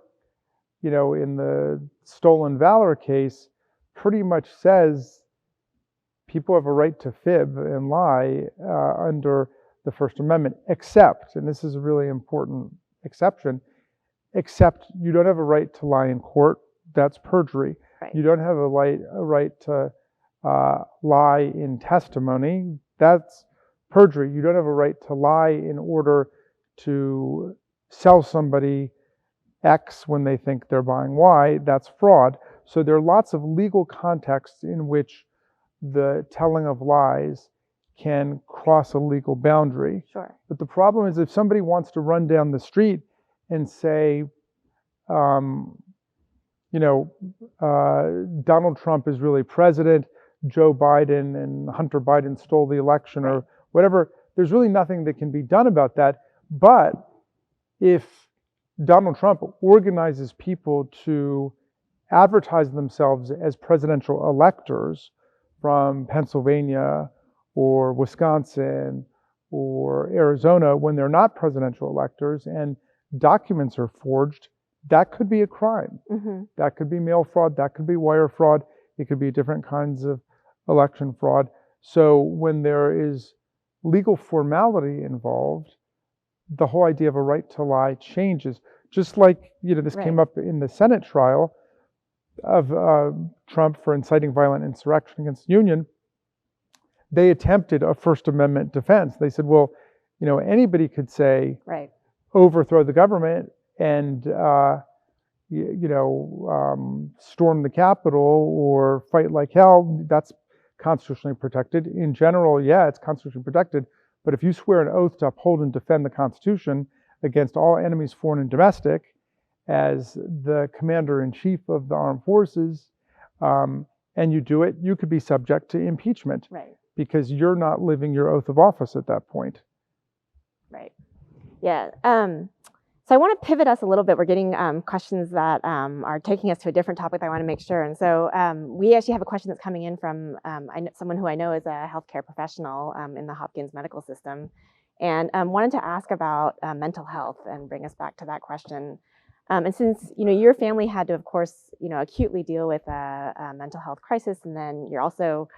in the Stolen Valor case, pretty much says people have a right to fib and lie under the First Amendment, except, and this is a really important exception, except you don't have a right to lie in court. That's perjury. You don't have a right to lie in testimony, that's perjury. You don't have a right to lie in order to sell somebody X when they think they're buying Y. That's fraud. So there are lots of legal contexts in which the telling of lies can cross a legal boundary. Sure. But the problem is if somebody wants to run down the street and say, Donald Trump is really president, Joe Biden and Hunter Biden stole the election, or whatever, there's really nothing that can be done about that. But if Donald Trump organizes people to advertise themselves as presidential electors from Pennsylvania or Wisconsin or Arizona when they're not presidential electors and documents are forged, that could be a crime. Mm-hmm. That could be mail fraud, that could be wire fraud, it could be different kinds of election fraud. So when there is legal formality involved, the whole idea of a right to lie changes. Just like, this came up in the Senate trial of Trump for inciting violent insurrection against the Union. They attempted a First Amendment defense. They said, well, anybody could say, overthrow the government and, storm the Capitol or fight like hell. That's constitutionally protected. In general, yeah, it's constitutionally protected. But if you swear an oath to uphold and defend the Constitution against all enemies, foreign and domestic, as the commander-in-chief of the armed forces, and you do it, you could be subject to impeachment. Right. Because you're not living your oath of office at that point. Right. Yeah. So I want to pivot us a little bit. We're getting questions that are taking us to a different topic that I want to make sure. And so we actually have a question that's coming in from someone who I know is a healthcare professional in the Hopkins medical system, and wanted to ask about mental health and bring us back to that question. And since your family had to, of course, acutely deal with a mental health crisis, and then you're also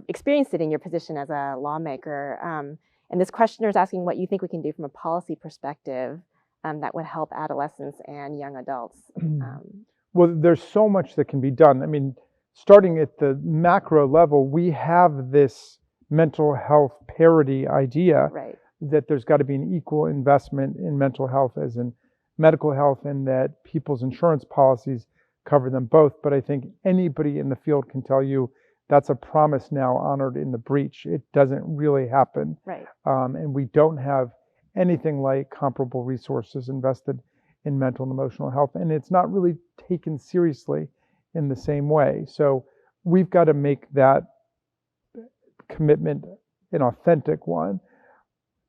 experienced it in your position as a lawmaker. And this questioner is asking what you think we can do from a policy perspective that would help adolescents and young adults. Well, there's so much that can be done. I mean, starting at the macro level, we have this mental health parity idea that there's got to be an equal investment in mental health as in medical health, and that people's insurance policies cover them both. But I think anybody in the field can tell you that's a promise now honored in the breach. It doesn't really happen. And we don't have anything like comparable resources invested in mental and emotional health. And it's not really taken seriously in the same way. So we've got to make that commitment an authentic one.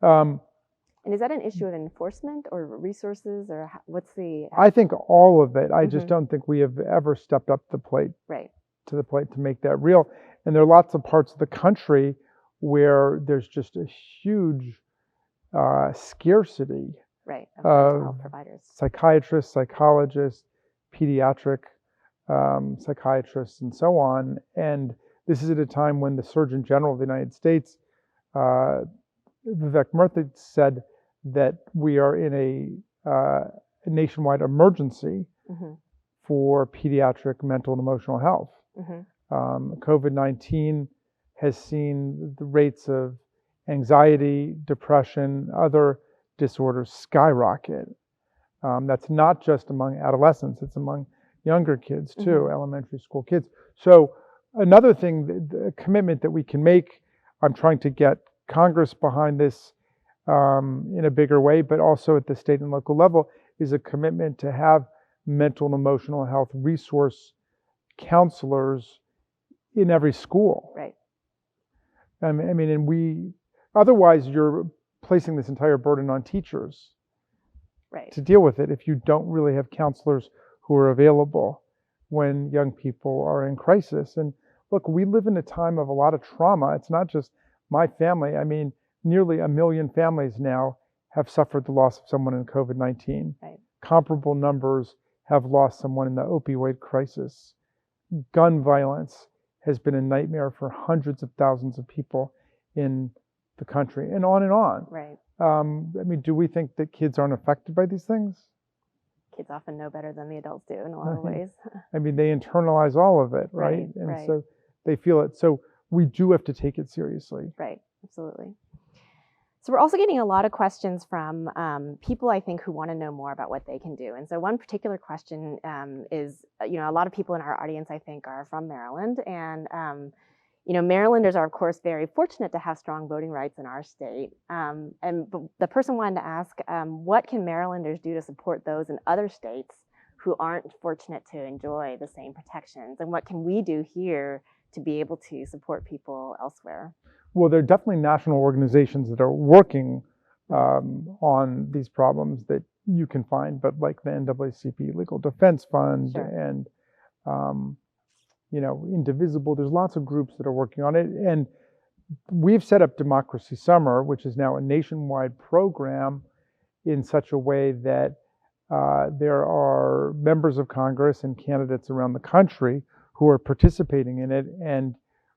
And is that an issue of enforcement or resources, or what's the? I think all of it. I just don't think we have ever stepped up the plate to the plate to make that real. And there are lots of parts of the country where there's just a huge scarcity of mental health providers, psychiatrists, psychologists, pediatric psychiatrists, and so on. And this is at a time when the Surgeon General of the United States, Vivek Murthy, said that we are in a nationwide emergency for pediatric mental and emotional health. COVID-19 has seen the rates of anxiety, depression, other disorders skyrocket. That's not just among adolescents, it's among younger kids too, elementary school kids. So another thing, the commitment that we can make, I'm trying to get Congress behind this in a bigger way, but also at the state and local level, is a commitment to have mental and emotional health resource counselors in every school. I mean, and otherwise you're placing this entire burden on teachers to deal with it if you don't really have counselors who are available when young people are in crisis. And look, we live in a time of a lot of trauma. It's not just my family. I mean, nearly 1 million families now have suffered the loss of someone in COVID-19. Comparable numbers have lost someone in the opioid crisis. Gun violence has been a nightmare for hundreds of thousands of people in the country, and on and on. I mean, do we think that kids aren't affected by these things? kids often know better than the adults do in a lot of ways. I mean, they internalize all of it, right? Right, And right. so they feel it. So we do have to take it seriously. Right, absolutely. So we're also getting a lot of questions from people, I think, who want to know more about what they can do. And so one particular question is, a lot of people in our audience, I think, are from Maryland. And, Marylanders are, of course, very fortunate to have strong voting rights in our state. But the person wanted to ask, what can Marylanders do to support those in other states who aren't fortunate to enjoy the same protections? And what can we do here to be able to support people elsewhere? Well, there are definitely national organizations that are working on these problems that you can find, but like the NAACP Legal Defense Fund Sure. and, Indivisible, there's lots of groups that are working on it. And we've set up Democracy Summer, which is now a nationwide program in such a way that there are members of Congress and candidates around the country who are participating in it. And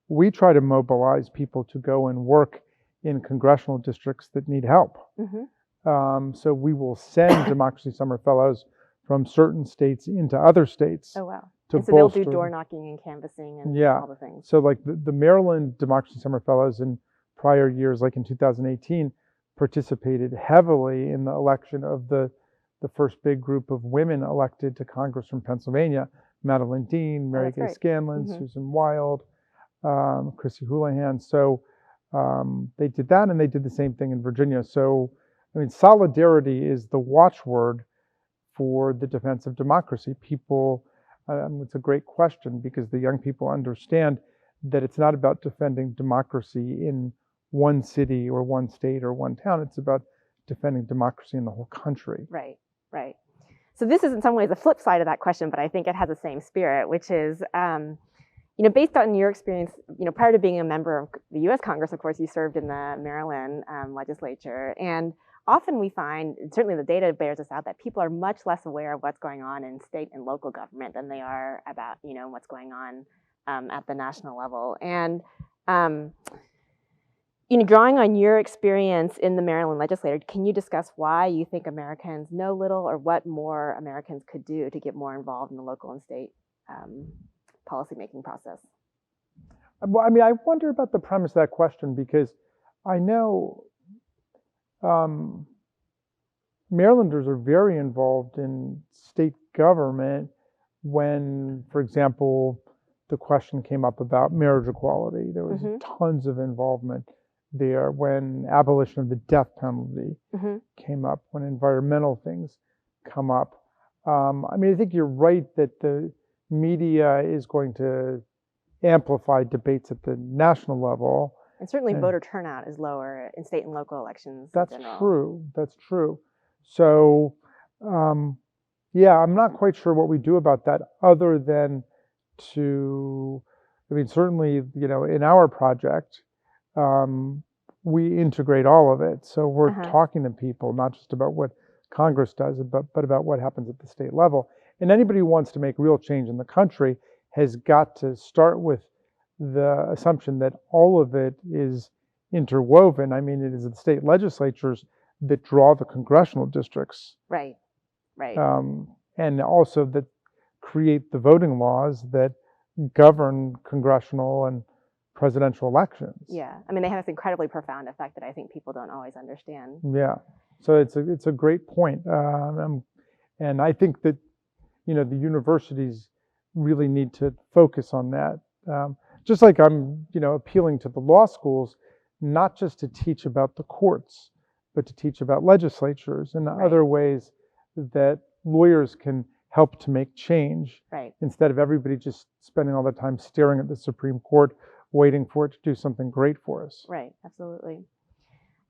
we try to mobilize people to go and work in congressional districts that need help. Mm-hmm. So we will send Democracy Summer Fellows from certain states into other states. Oh, wow. To And so they'll do bolster door knocking and canvassing and Yeah. all the things. So like the Maryland Democracy Summer Fellows in prior years, like in 2018, participated heavily in the election of the first big group of women elected to Congress from Pennsylvania: Madeline Dean, Mary Gay right. Scanlon, Mhm. Susan Wild, Chrissy Houlihan. So they did that, and they did the same thing in Virginia. So, I mean, solidarity is the watchword for the defense of democracy. People, it's a great question because the young people understand that it's not about defending democracy in one city or one state or one town. It's about defending democracy in the whole country. Right, right. So this is in some ways the flip side of that question, but I think it has the same spirit, which is, based on your experience, prior to being a member of the U.S. Congress, of course, you served in the Maryland legislature. And often we find, certainly the data bears this out, that people are much less aware of what's going on in state and local government than they are about, what's going on at the national level. And, drawing on your experience in the Maryland legislature, can you discuss why you think Americans know little or what more Americans could do to get more involved in the local and state policymaking process? Well, I mean, I wonder about the premise of that question because I know Marylanders are very involved in state government when, for example, the question came up about marriage equality. There was tons of involvement there when abolition of the death penalty came up, when environmental things come up. I mean, I think you're right that the media is going to amplify debates at the national level. And certainly voter turnout is lower in state and local elections. That's true. That's true. So, yeah, I'm not quite sure what we do about that other than certainly, in our project, we integrate all of it. So we're talking to people, not just about what Congress does, but about what happens at the state level. And anybody who wants to make real change in the country has got to start with the assumption that all of it is interwoven. I mean, it is the state legislatures that draw the congressional districts. Right, right. And also that create the voting laws that govern congressional and presidential elections. Yeah, I mean, they have this incredibly profound effect that I think people don't always understand. Yeah, so it's a great point. And I think that, the universities really need to focus on that. Just like I'm, appealing to the law schools, not just to teach about the courts, but to teach about legislatures and other ways that lawyers can help to make change. Right. Instead of everybody just spending all the time staring at the Supreme Court, waiting for it to do something great for us. Right, absolutely.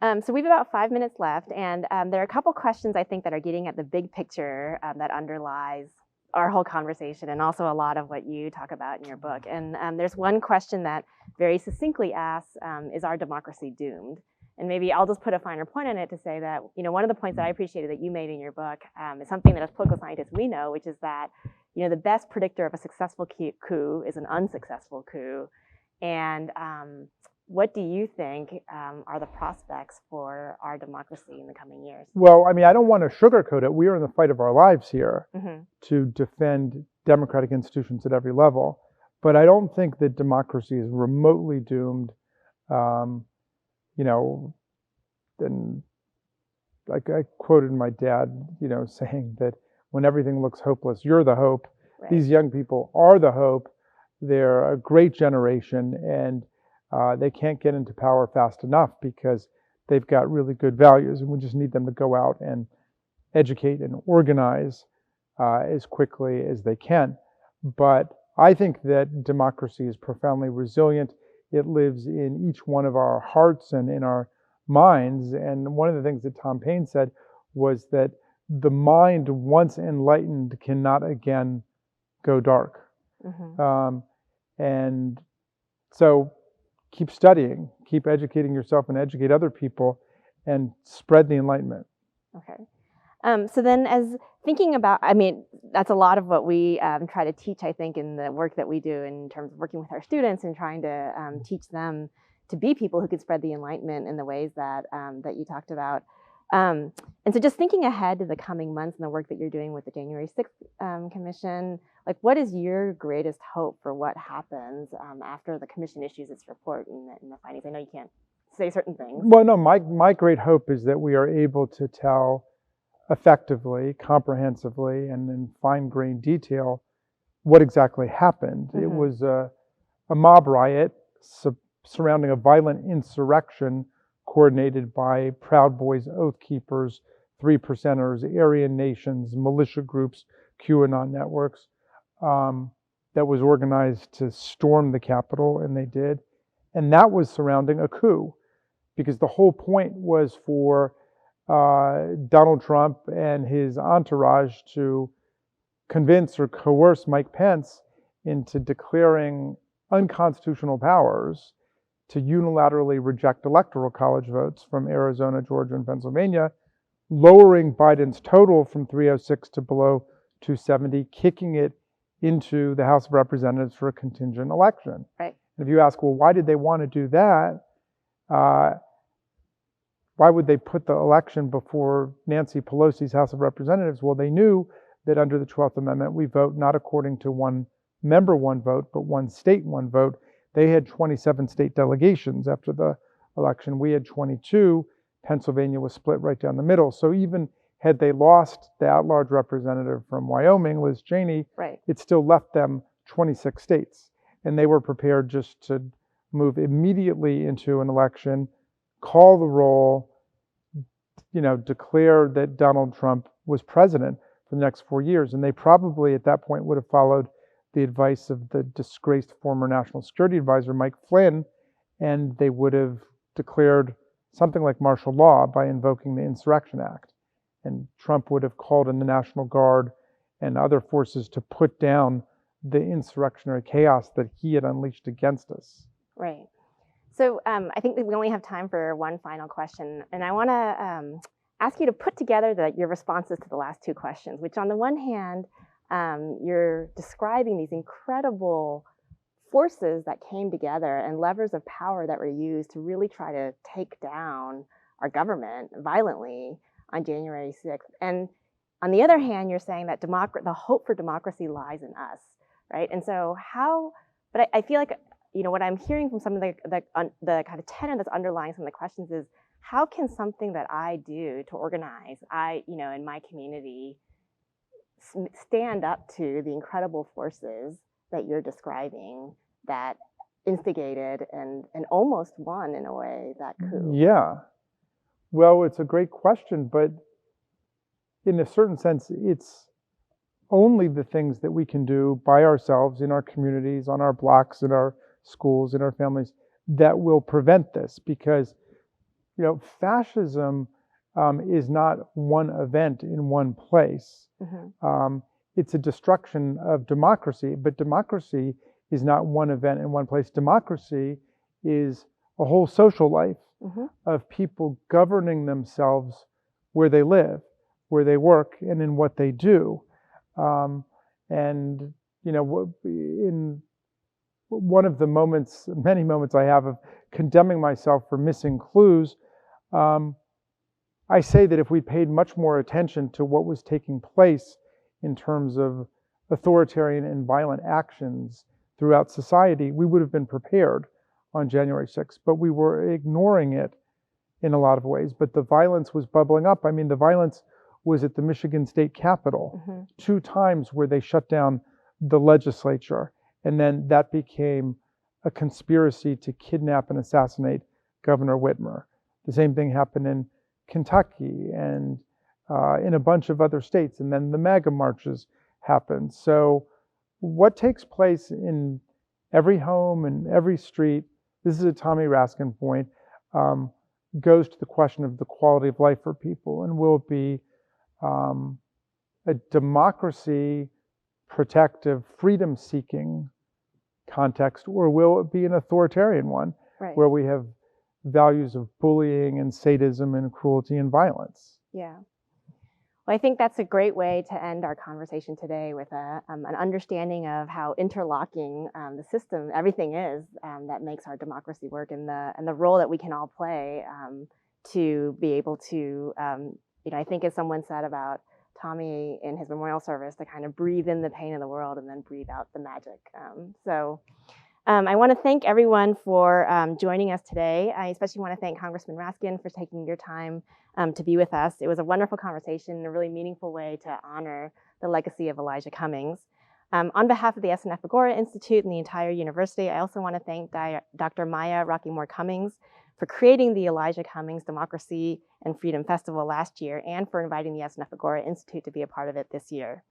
So we have about 5 minutes left, and there are a couple questions I think that are getting at the big picture that underlies our whole conversation and also a lot of what you talk about in your book. And there's one question that very succinctly asks, is our democracy doomed? And maybe I'll just put a finer point on it to say that, one of the points that I appreciated that you made in your book is something that as political scientists we know, which is that, the best predictor of a successful coup is an unsuccessful coup. And what do you think are the prospects for our democracy in the coming years? Well, I mean, I don't want to sugarcoat it. We are in the fight of our lives here Mm-hmm. to defend democratic institutions at every level. But I don't think that democracy is remotely doomed. You know, and like I quoted my dad, you know, saying that when everything looks hopeless, you're the hope. Right. These young people are the hope. They're a great generation, and they can't get into power fast enough because they've got really good values, and we just need them to go out and educate and organize as quickly as they can. But I think that democracy is profoundly resilient. It lives in each one of our hearts and in our minds. And one of the things that Tom Paine said was that the mind, once enlightened, cannot again go dark. Mm-hmm. And so keep studying, keep educating yourself and educate other people, and spread the enlightenment. Okay. So then as thinking about, I mean, that's a lot of what we try to teach, I think, in the work that we do in terms of working with our students and trying to teach them to be people who can spread the enlightenment in the ways that that you talked about. And so just thinking ahead to the coming months and the work that you're doing with the January 6th Commission, like what is your greatest hope for what happens after the commission issues its report in the findings? I know you can't say certain things. Well, no, my great hope is that we are able to tell effectively, comprehensively, and in fine-grained detail what exactly happened. Mm-hmm. It was a mob riot surrounding a violent insurrection coordinated by Proud Boys, Oath Keepers, Three Percenters, Aryan Nations, militia groups, QAnon networks, that was organized to storm the Capitol, and they did. And that was surrounding a coup, because the whole point was for Donald Trump and his entourage to convince or coerce Mike Pence into declaring unconstitutional powers to unilaterally reject electoral college votes from Arizona, Georgia, and Pennsylvania, lowering Biden's total from 306 to below 270, kicking it into the House of Representatives for a contingent election. Right. And if you ask, well, why did they want to do that? Why would they put the election before Nancy Pelosi's House of Representatives? Well, they knew that under the 12th Amendment, we vote not according to one member, one vote, but one state, one vote. They had 27 state delegations after the election. We had 22. Pennsylvania was split right down the middle. So even had they lost the at-large representative from Wyoming, Liz Cheney, right, it still left them 26 states. And they were prepared just to move immediately into an election, call the roll, declare that Donald Trump was president for the next 4 years. And they probably at that point would have followed the advice of the disgraced former National Security Advisor, Mike Flynn, and they would have declared something like martial law by invoking the Insurrection Act. And Trump would have called in the National Guard and other forces to put down the insurrectionary chaos that he had unleashed against us. Right. So I think that we only have time for one final question, and I want to ask you to put together your responses to the last two questions, which on the one hand, you're describing these incredible forces that came together and levers of power that were used to really try to take down our government violently on January 6th. And on the other hand, you're saying that the hope for democracy lies in us, right? And so but I feel like, what I'm hearing from some of the kind of tenor that's underlying some of the questions is, how can something that I do to organize, in my community, stand up to the incredible forces that you're describing that instigated and almost won, in a way, that coup? Yeah. Well, it's a great question, but in a certain sense, it's only the things that we can do by ourselves in our communities, on our blocks, in our schools, in our families, that will prevent this. Because, fascism is not one event in one place. Mm-hmm. It's a destruction of democracy, but democracy is not one event in one place. Democracy is a whole social life mm-hmm. of people governing themselves where they live, where they work, and in what they do. In one of the moments, many moments I have of condemning myself for missing clues. I say that if we paid much more attention to what was taking place in terms of authoritarian and violent actions throughout society, we would have been prepared on January 6th, but we were ignoring it in a lot of ways. But the violence was bubbling up. I mean, the violence was at the Michigan State Capitol, 2 times where they shut down the legislature. And then that became a conspiracy to kidnap and assassinate Governor Whitmer. The same thing happened in Kentucky and in a bunch of other states. And then the MAGA marches happened. So what takes place in every home and every street, this is a Tommy Raskin point, goes to the question of the quality of life for people. And will it be a democracy protective, freedom-seeking context, or will it be an authoritarian one, where we have values of bullying and sadism and cruelty and violence? Yeah. Well, I think that's a great way to end our conversation today, with an understanding of how interlocking the system, everything is, that makes our democracy work, and the role that we can all play to be able to, I think as someone said about Tommy in his memorial service, to kind of breathe in the pain of the world and then breathe out the magic. I want to thank everyone for joining us today. I especially want to thank Congressman Raskin for taking your time to be with us. It was a wonderful conversation, a really meaningful way to honor the legacy of Elijah Cummings. On behalf of the SNF Agora Institute and the entire university, I also want to thank Dr. Maya Rockymore Cummings for creating the Elijah Cummings Democracy and Freedom Festival last year, and for inviting the SNF Agora Institute to be a part of it this year.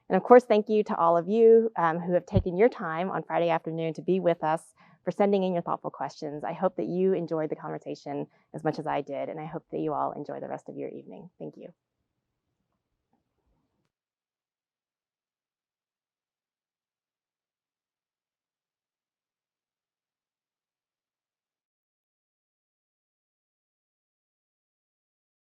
And of course, thank you to all of you who have taken your time on Friday afternoon to be with us, for sending in your thoughtful questions. I hope that you enjoyed the conversation as much as I did, and I hope that you all enjoy the rest of your evening. Thank you.